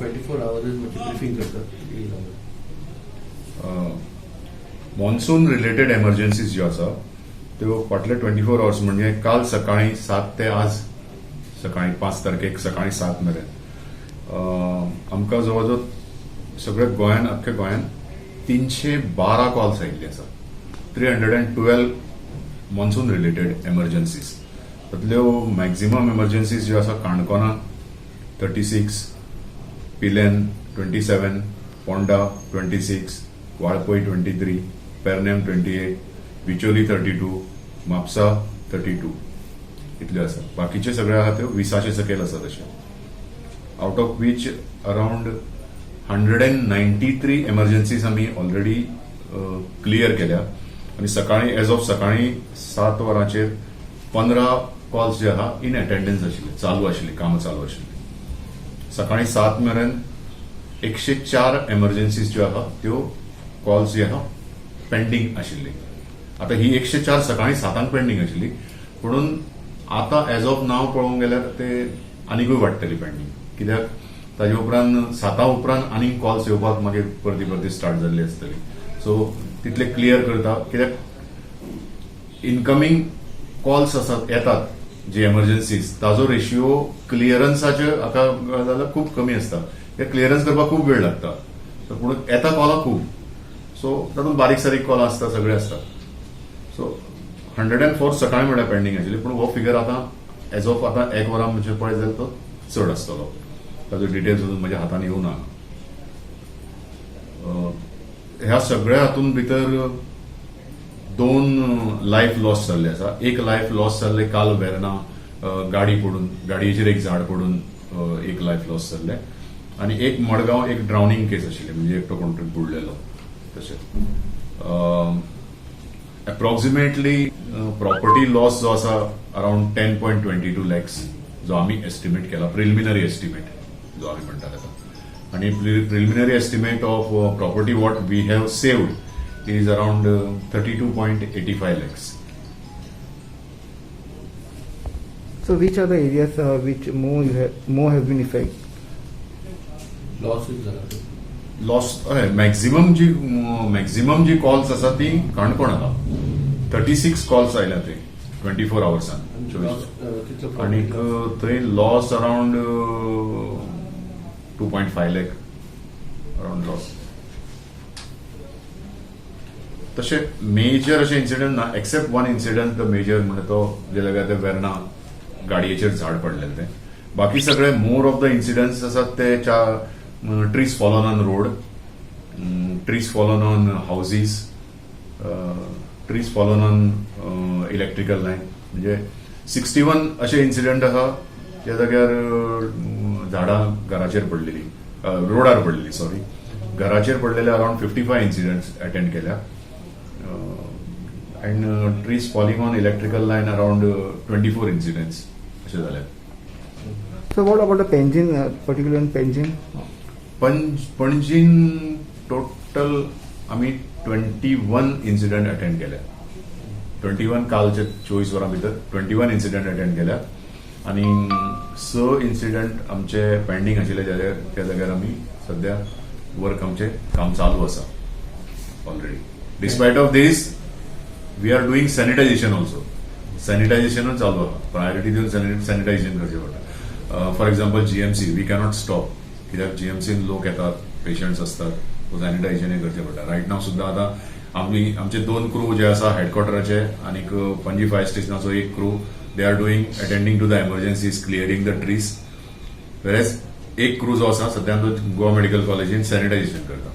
24 hours म्हणजे briefing करतात. Monsoon related एमर्जन्सीज ज्यो आसा त्यो फाटले 24 आवर्स म्हणजे काल सकाळी 7 ते आज सकाळी 5 तारखेक सकाळी 7 मेरेन आमकां जवळजवळ सगळ्या गोंयान अख्ख्या गोंयान 312 कॉल्स आयिल्ले आसा. 312 मॉन्सून रिलेटेड एमर्जन्सीज. तातल्यो मॅक्झिमम एमर्जन्सीज ज्यो आसा काणकोणा 36, पिलेन 27, पोंडा 26, वाळपय 23, पेरनेम 28, बिचोली 32, म्हापसा 32 इतल्यो आसा. बाकीचे सगळे आहा त्यो 20चे सकयल आसा तशे. आउट ऑफ वीच अराउंड 193 एमर्जन्सीज आमी ऑलरेडी क्लियर केल्या आणि सकाळी एज ऑफ सकाळी 7 वरांचेर 15 कॉल्स जे आहा इन अटेंडन्स आशिल्ले, चालू आशिल्ली, कामां चालू आशिल्ली. सकाळी 7 मेरेन 104 एमर्जन्सीज ज्यो आहा त्यो कॉल्स जे आहा पेंडिंग आशिल्ली. आता ही 104 सकाळी 7 पेंडिंग आशिल्ली, म्हणून आता एज ऑफ नाव पळोवंक गेल्यार ते आनीकूय वाडटली पेंडिंग. कित्याक ताजे उपरांत 7 उपरांत आनीक कॉल्स येवपाक मागीर परती स्टार्ट जाल्ली आसतली. सो तितले क्लियर करता. कित्याक इनकमिंग कॉल्स आसात येतात जे एमर्जन्सीज ताजो रेशिओ क्लियरन्साचे हाका जाल्यार खूब कमी आसता. ते क्लियरन्स करपाक खूब वेळ लागता. पूण येता कॉलां खूब. सो तातूंत बारीक सारीक कॉलां आसता, सगळे आसता. सो 104 सकाळी म्हळ्यार पेंडिंग आशिल्ली, पूण हो फिगर आतां एज ऑफ आतां 1 वरां म्हणजे पळयत जाल्यार तो चड आसतलो. ताजो डिटेल्स अजून म्हज्या हातान येवना. ह्या सगळ्या हातूंत भितर 2 लायफ लॉस जाल्ले आसा. एक लायफ लॉस जाल्ले काल वेर्ना गाडी पडून, गाडयेचेर एक झाड पडून एक लायफ लॉस जाल्ले. आणि एक मडगांव एक ड्रावनिंग केस आशिल्ली, म्हणजे एकटो कोण तरी बुडलेलो. तशें अप्रॉक्सिमेटली प्रॉपर्टी लॉस जो आसा अराउंड 10.22 लॅक्स जो आम्ही एस्टिमेट केला, प्रिलिमिनरी एस्टिमेट जो आम्ही म्हणटात आता. आणि preliminary estimate of property what we have saved is around 32.85 lakhs. So which are the areas which more have been affected? Loss maximum जी कॉल्स आसा ती काणकोणाला 36 कॉल्स आयल्या ते 24 आवर्सान. आणि थंय loss around 2.5 lakh around loss. तसे मेजर असे इन्सिडंट ना, except one incident the major म्हणजे तो जे लगा ते वेर्ना गाडयेचेर झाड पडलेले ते. बाकी सगळे मोर ऑफ द इन्सिडंट्स आसात ते trees fallen on road, trees fallen on houses, trees fallen on electrical line. म्हणजे 61 असे इन्सिडंट आहा ज्या जाग्यार झाडां घराचेर पडलेली, रोडार पडलेली, सॉरी घराचेर पडलेले अराउंड 55 इन्सिडंट्स अटेंड केल्या. And trees falling on electrical line around 24 incidence असे झाले. So what about the Panjin, particularly in Panjin? पणजीन टोटल आम्ही 21 इन्सिडंट अटेंड केल्या. 21 कालच्या 24 वरां भितर 21 इन्सिडंट अटेंड केल्या. आणि 6 इन्सिडंट आमचे पेंडिंग आशिल्ले त्या जाग्यार आमी सध्या वर्क आमचे काम चालू आसा already. Despite of this we are doing sanitization also. सॅनिटायझेशनूच चालू आहा. प्रायोरिटी दिवन सॅनिटायझेशन करचें पडटा. For example GMC we cannot stop, कित्याक जीएमसीन लोक येतात, पेशंट्स असतात, सॅनिटायझेशन करचें पडटा. रायट नाव सुद्धा आता आमचे 2 क्रू जे आसा हेडक्वॉर्टराचे आणि पणजी फायर स्टेशनाचो एक crew, they are doing attending to the emergencies, clearing the trees. वेरेज एक क्रू जो आसा सद्या तो गोवा मेडिकल कॉलेजीन सॅनिटायझेशन करता.